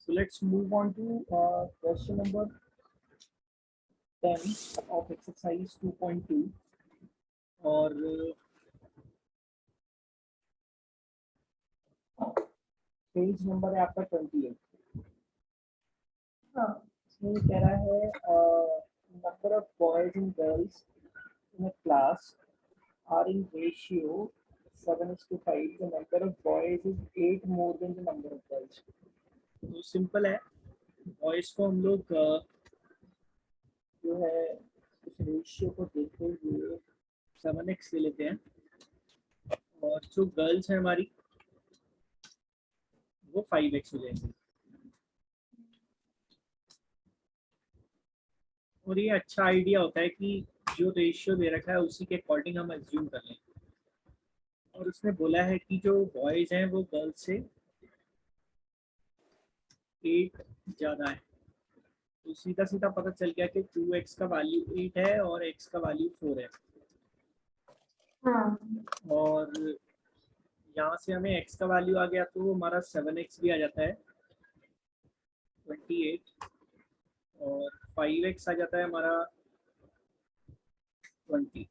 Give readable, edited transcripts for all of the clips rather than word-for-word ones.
So let's move on to question number 10 of exercise 2.2 और page number है आपका 28। इसमें कह रहा है number of boys and girls in a class are in ratio 7:5. The number of boys is 8 more than the number of girls. तो simple है, boys को हम लोग जो है उस रेशियो को देखते हुए 7x ले लेते हैं और जो गर्ल्स है हमारी वो 5x हो जाएंगी। और ये अच्छा आइडिया होता है कि जो रेशियो दे रखा है उसी के अकॉर्डिंग हम एज्यूम कर लें। और उसने बोला है कि जो बॉयज हैं वो गर्ल्स से 8 ज़्यादा है, तो सीधा सीधा पता चल गया कि 2x का वैल्यू 8 है और x का वैल्यू 4 है। और यहाँ से हमें x का वैल्यू आ गया तो हमारा 7x भी आ जाता है 28 और 5x आ जाता है हमारा 20।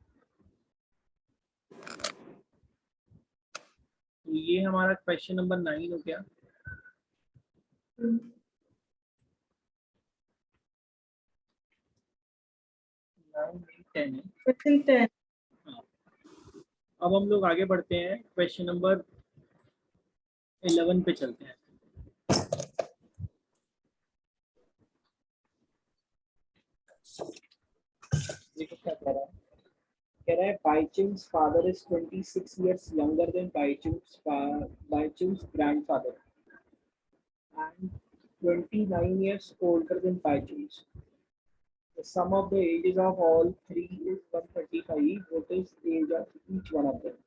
तो ये हमारा क्वेश्चन नंबर 9 हो गया। अब हम लोग आगे बढ़ते हैं, क्वेश्चन नंबर 11 पे चलते हैं। देखो क्या कह रहा है, Baichung's father is 26 years younger than Baichung's grandfather and 29 years older than Baichung's. The sum of the ages of all three is 135. What is the age of each one of them?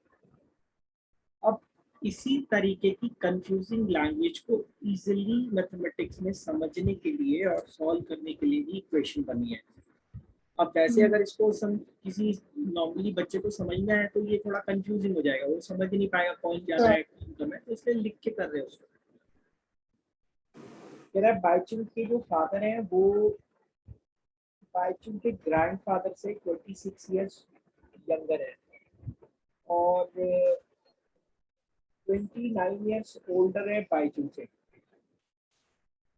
अब इसी तरीके की confusing language को easily mathematics में समझने के लिए और सॉल्व करने के लिए भी इक्वेशन बनी है। अब वैसे अगर इसको किसी नॉर्मली बच्चे को समझना है तो ये थोड़ा कंफ्यूजिंग हो जाएगा, वो समझ नहीं पाएगा कौन ज्यादा है कौन है, तो इसलिए लिख के कर रहे हो उसको। कह रहा है बाइचुंग के जो फादर हैं वो बाइचुंग के ग्रैंडफादर से 26 इयर्स यंगर है और 29 इयर्स ओल्डर है बाइचुंग से।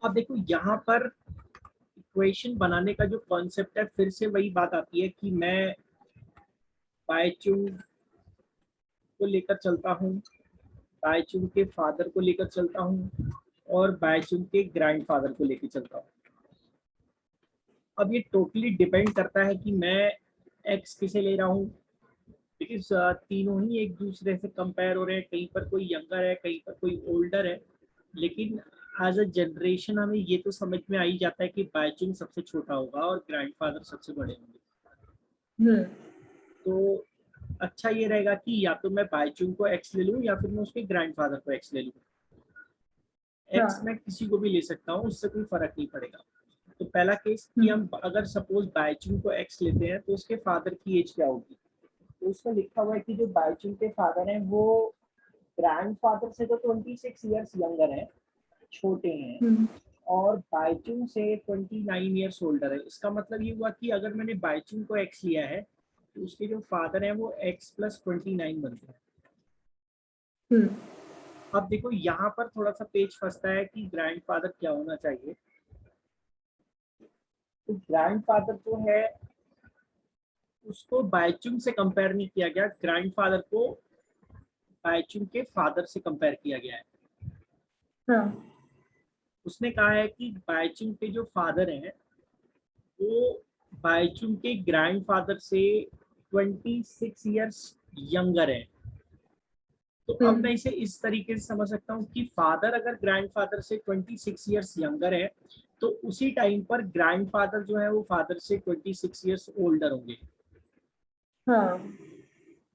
अब देखो यहाँ पर इक्वेशन बनाने का जो कॉन्सेप्ट है फिर से वही बात आती है कि मैं बाइचुंग को लेकर चलता हूँ, बाइचुंग के फादर को लेकर चलता हूँ और बाइचुंग के ग्रैंडफादर को लेकर चलता हूँ। अब ये टोटली डिपेंड करता है कि मैं एक्स किसे ले रहा हूँ, बिकॉज तीनों ही एक दूसरे से कंपेयर हो रहे हैं। कहीं पर कोई यंगर है, कहीं पर कोई ओल्डर है, लेकिन एज अ जनरेशन हमें ये तो समझ में आ ही जाता है कि बाइचुंग सबसे छोटा होगा और ग्रैंडफादर सबसे बड़े होंगे। तो अच्छा ये रहेगा कि या तो मैं बाइचुंग को एक्स ले लूँ या फिर मैं उसके ग्रैंडफादर को एक्स ले लूँ। एक्स मैं किसी को भी ले सकता हूँ, उससे कोई फर्क नहीं पड़ेगा। तो पहला केस कि हम अगर सपोज बाइचुंग को एक्स लेते हैं तो उसके फादर की एज क्या होगी। तो उसमें लिखा हुआ है कि जो बाइचुंग के फादर हैं वो ग्रैंडफादर से तो 26 इयर्स यंगर है, छोटे हैं, और बाइचुंग से 29 इयर्स ओल्डर है। इसका मतलब ये हुआ कि अगर मैंने बाइचुंग को एक्स लिया है तो उसके जो फादर हैं वो x + 29 बनते हैं। अब देखो यहाँ पर थोड़ा सा पेज फंसता है कि ग्रैंडफादर क्या होना चाहिए। तो ग्रैंडफादर जो है उसको बाइचुंग से कंपेयर नहीं किया गया, ग्रैंडफादर को बाइचुंग के फादर से कंपेयर किया गया है। उसने कहा है कि बाइचुंग के जो फादर हैं वो बाइचुंग के ग्रैंडफादर से 26 इयर्स यंगर है। तो अब मैं इसे इस तरीके से समझ सकता हूँ कि फादर अगर ग्रैंडफादर से 26 इयर्स यंगर है तो उसी टाइम पर ग्रैंडफादर जो है वो फादर से 26 इयर्स ओल्डर होंगे।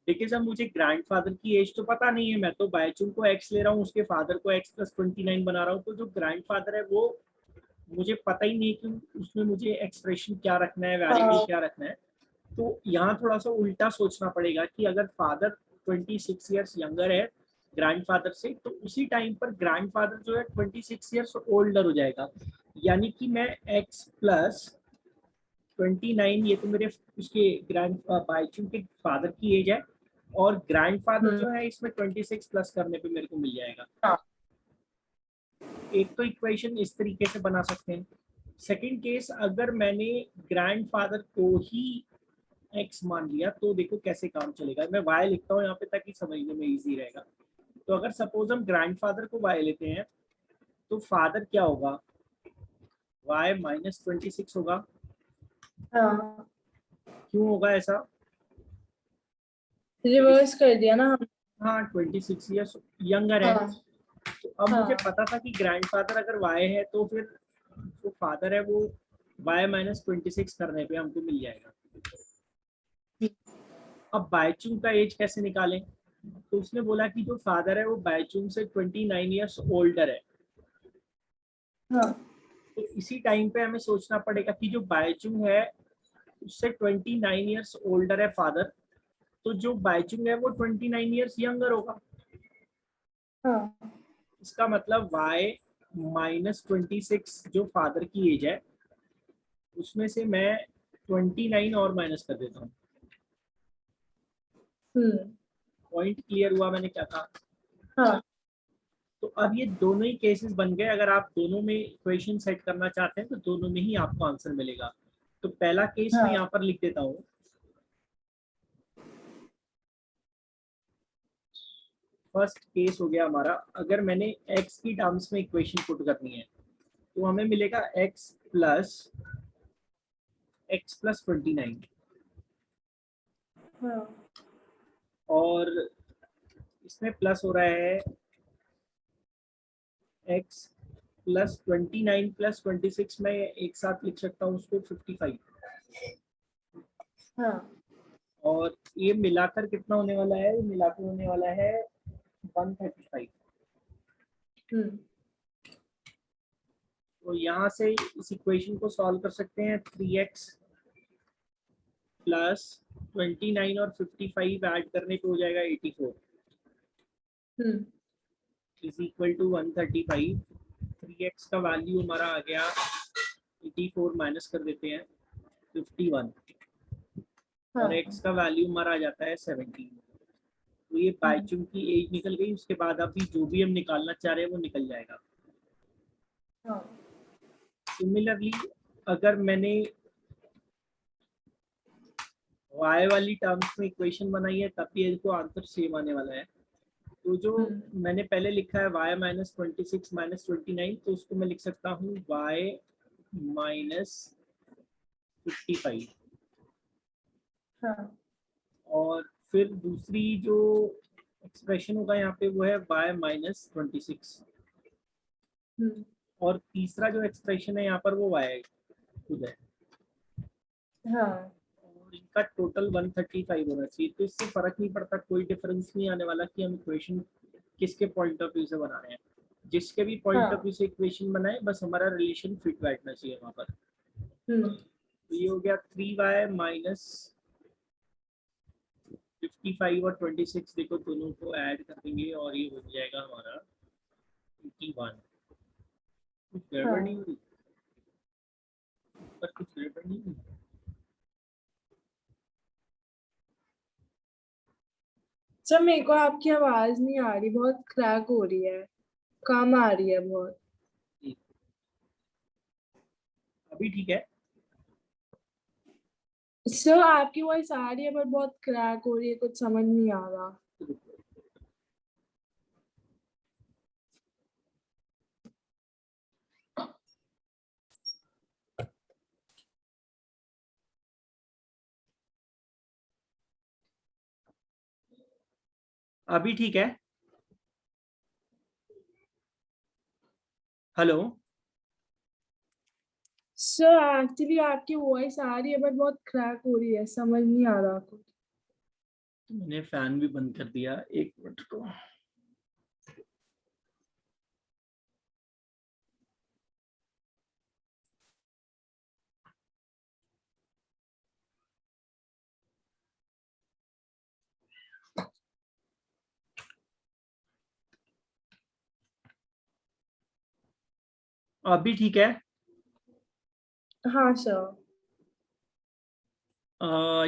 देखिए जब मुझे ग्रैंडफादर की एज तो पता नहीं है, मैं तो बाइचुंग को एक्स ले रहा हूँ, उसके फादर को x + 29 बना रहा हूँ, तो जो ग्रैंडफादर है वो मुझे पता ही नहीं कि उसमें मुझे एक्सप्रेशन क्या रखना है, वैरिएबल क्या रखना है। तो यहाँ थोड़ा सा उल्टा सोचना पड़ेगा कि अगर फादर 26 इयर्स यंगर है ग्रैंडफादर से, तो उसी टाइम पर ग्रैंडफादर जो है 26 ईयर्स ओल्डर हो जाएगा। यानी कि मैं x प्लस 29, ये तो मेरे उसके ग्रैंड बाइचुंग के फादर की एज है, और ग्रैंडफादर जो है इसमें 26 प्लस करने पे मेरे को मिल जाएगा। हाँ। एक तो इक्वेशन इस तरीके से बना सकते हैं। सेकंड केस, अगर मैंने ग्रैंडफादर को ही x मान लिया तो देखो कैसे काम चलेगा। मैं y लिखता हूँ यहाँ पे ताकि समझने में इजी रहेगा। तो अगर सपोज हम ग्रैंडफादर को y लेते हैं तो फादर क्या होगा, y माइनस 26 होगा। हाँ, क्यों होगा ऐसा? रिवर्स कर दिया ना हम। हाँ, 26 ईयर्स यंगर है। हाँ। तो अब मुझे हाँ। पता था कि ग्रैंडफादर अगर y है तो फिर जो फादर है वो y माइनस 26 करने पे हमको मिल जाएगा। अब बायचुंग का एज कैसे निकालें? तो उसने बोला कि जो फादर है वो बायचुंग से 29 ईयर्स ओल्डर है। हाँ। तो इसी टाइम पे हमें सोचना पड़ेगा कि जो बायचुंग है उससे 29 ईयर्स ओल्डर है फादर, तो जो बायचुंग है वो 29 ईयर्स यंगर होगा। हाँ। इसका मतलब y माइनस 26 जो फादर की एज है उसमें से मैं 29 और माइनस कर देता हूँ। पॉइंट क्लियर हुआ मैंने क्या कहा? हाँ। तो अब ये दोनों ही केसेस बन गए। अगर आप दोनों में इक्वेशन सेट करना चाहते हैं तो दोनों में ही आपको आंसर मिलेगा। तो पहला केस मैं हाँ। यहाँ पर लिख देता हूँ। फर्स्ट केस हो गया हमारा, अगर मैंने x की टर्म्स में इक्वेशन पुट करनी है तो हमें मिलेगा x प्लस 29, हाँ। और इसमें प्लस हो रहा है x प्लस 29 प्लस 26, में एक साथ लिख सकता हूँ उसको 55, हाँ। और ये मिलाकर कितना होने वाला है? ये मिलाकर होने वाला है 135। तो यहाँ से इस इक्वेशन को सॉल्व कर सकते हैं। 3x प्लस 29 और 55 ऐड करने पे हो जाएगा 84 इज इक्वल टू 135। 3x का वैल्यू हमारा आ गया 84, माइनस कर देते हैं 51, और x का वैल्यू हमारा आ जाता है 17। तो ये बायचुंग की एज निकल गई। उसके बाद अभी जो भी हम निकालना चाह रहे हैं वो निकल जाएगा। सिमिलरली अगर मैंने y वाली टर्म्स में इक्वेशन बनाई है तब भी इसको आंसर सेम आने वाला है। तो जो मैंने पहले लिखा है y माइनस 26 माइनस 29, तो उसको मैं लिख सकता हूँ y माइनस 55। और फिर दूसरी जो एक्सप्रेशन होगा यहाँ पे वो है y माइनस 26, और तीसरा जो एक्सप्रेशन है यहाँ पर वो y खुद है, और इनका टोटल 135 होना चाहिए। तो इससे फर्क नहीं पड़ता, कोई डिफरेंस नहीं आने वाला कि हम इक्वेशन किसके पॉइंट ऑफ व्यू से बना रहे हैं। जिसके भी पॉइंट ऑफ व्यू से इक्वेशन बनाए, बस हमारा रिलेशन फिट बैठना चाहिए वहां पर। तो ये हो गया 3y माइनस 55 और 26, देखो दोनों को ऐड कर देंगे और ये हो जाएगा हमारा 81। कुछ गड़बड़ नहीं हुई पर, कुछ गड़बड़ नहीं हुई। सर मेरे को आपकी आवाज नहीं आ रही, बहुत क्रैक हो रही है, कम आ रही है बहुत। अभी ठीक है? सर आपकी वॉइस आ रही है पर बहुत क्रैक हो रही है, कुछ समझ नहीं आ रहा। अभी ठीक है? हेलो? सर एक्चुअली आपकी वॉइस आ रही है बट बहुत क्रैक हो रही है, समझ नहीं आ रहा कुछ। मैंने फैन भी बंद कर दिया, एक मिनट को। अभी ठीक है। हाँ सर।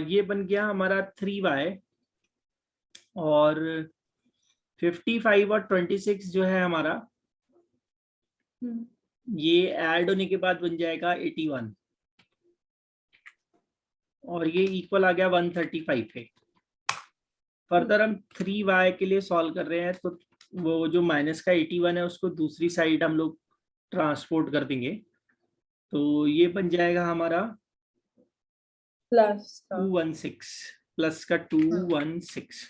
ये बन गया हमारा 3y, और 55 और 26 जो है हमारा, ये ऐड होने के बाद बन जाएगा 81, और ये इक्वल आ गया 135 पे। फर्दर हम 3y के लिए सॉल्व कर रहे हैं, तो वो जो माइनस का 81 है उसको दूसरी साइड हम लोग ट्रांसपोर्ट कर देंगे, तो ये बन जाएगा हमारा प्लस का 216, प्लस का 216,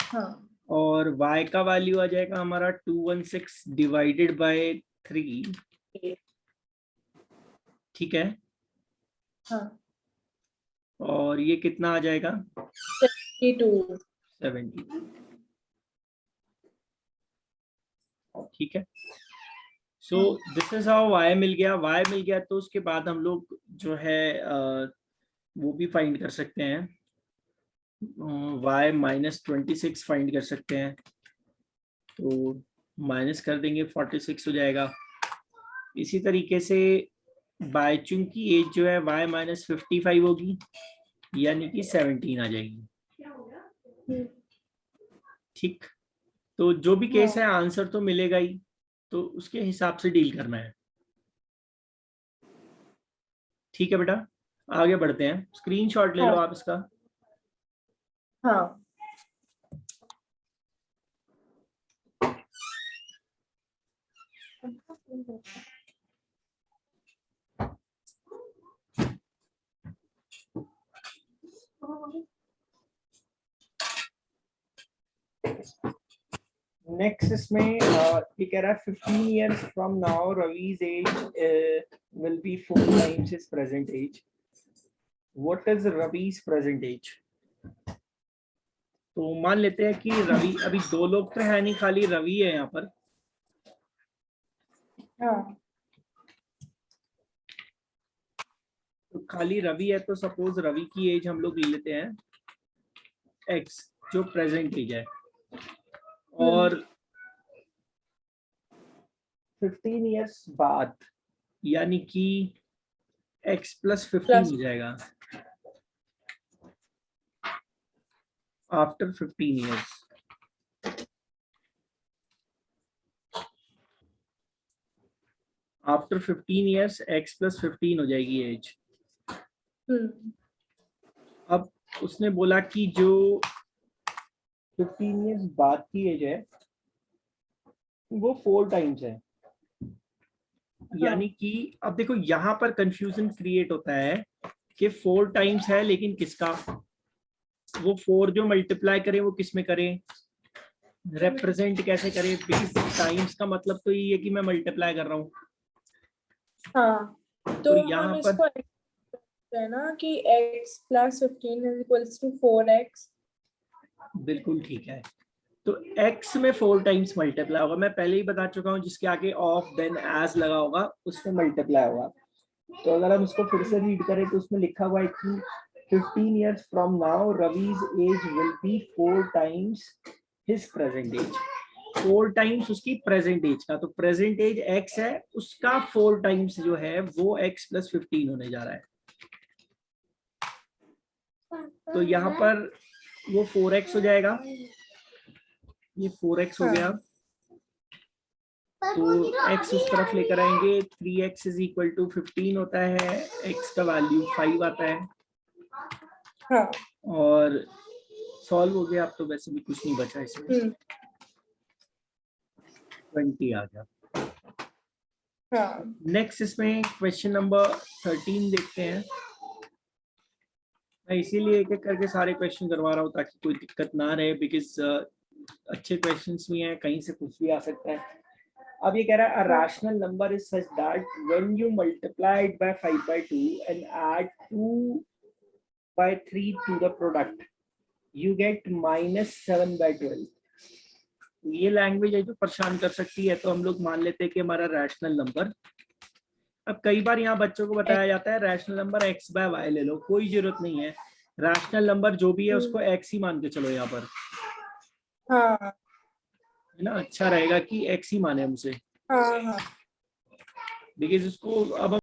हाँ और y का वैल्यू आ जाएगा हमारा 216 डिवाइडेड बाय 3, ठीक है। हाँ और ये कितना आ जाएगा 72। 70, ठीक है। So this is how y मिल गया। y मिल गया तो उसके बाद हम लोग जो है वो भी फाइंड कर सकते हैं, y -26 फाइंड कर सकते हैं, तो माइनस कर देंगे 46 हो जाएगा। इसी तरीके से बायचुंग की एज जो है y -55 होगी, यानी कि 17 आ जाएगी, ठीक। तो जो भी केस है आंसर तो मिलेगा ही, तो उसके हिसाब से डील करना है, ठीक है बेटा। आगे बढ़ते हैं, स्क्रीनशॉट ले लो हाँ आप इसका। हाँ नेक्स्ट इसमें ये कह रहा है 15 years from now Ravi's age will be 4 times his present age. What is Ravi's present age? तो मान लेते हैं कि रवि, अभी दो लोग तो है नहीं, खाली रवि है यहाँ पर। हाँ तो खाली रवि है, तो सपोज रवि की एज हम लोग ले लेते हैं x, जो प्रेजेंट एज है, और 15 years बाद, यानी कि x + 15 हो जाएगा after 15 years। After 15 years x + 15 हो जाएगी एज। अब उसने बोला कि जो 15 years बाद की एज है वो 4 टाइम्स है, यानी कि अब देखो यहाँ पर कंफ्यूजन क्रिएट होता है कि 4 टाइम्स है, लेकिन किसका, वो 4 जो मल्टीप्लाई करें वो किस में करें, रिप्रेजेंट कैसे करें, बिकॉज टाइम्स का मतलब तो ये है कि मैं मल्टीप्लाई कर रहा हूँ। हाँ तो तो हम यहाँ पर इसको है ना कि x + 15 = 4x। बिल्कुल ठीक है, तो x में 4 टाइम्स मल्टीप्लाई होगा, मैं पहले ही बता चुका हूँ, जिसके आगे ऑफ देन एज लगा होगा उसमें मल्टीप्लाई होगा। तो अगर हम इसको फिर से रीड करें तो उसमें लिखा हुआ है कि 15 years from now Ravi's age will be 4 times his present age। 4 times उसकी प्रेजेंट एज का, तो प्रेजेंट एज x है, उसका 4 टाइम्स जो है वो x + 15 होने जा रहा है। तो यहाँ पर वो 4x हो जाएगा, ये 4x हो गया, तो x उस तरफ लेकर आएंगे, 3x = 15 होता है, x का वैल्यू 5 आता है, हाँ और सॉल्व हो गया। अब तो वैसे भी कुछ नहीं बचा इसमें, 20 आ गया। हाँ नेक्स्ट इसमें क्वेश्चन नंबर 13 देखते हैं। मैं इसीलिए एक एक करके सारे क्वेश्चन करवा रहा हूँ ताकि कोई दिक्कत ना रहे, बिकॉज अच्छे क्वेश्चंस भी हैं, कहीं से कुछ भी आ सकता है। अब ये कह रहा है a rational number is such that when you multiply it by 5/2 and add 2/3 to the product you get -7/12। ये लैंग्वेज है जो परेशान कर सकती है, तो हम लोग मान लेते हैं कि हमारा रैशनल नंबर, अब कई बार यहाँ बच्चों को बताया जाता है रैशनल नंबर x/y ले लो, कोई जरूरत नहीं है, रैशनल नंबर जो भी है उसको x ही मान के चलो यहाँ पर, हाँ है ना, अच्छा रहेगा कि x ही माने हमसे। हाँ हाँ बिकॉज उसको अब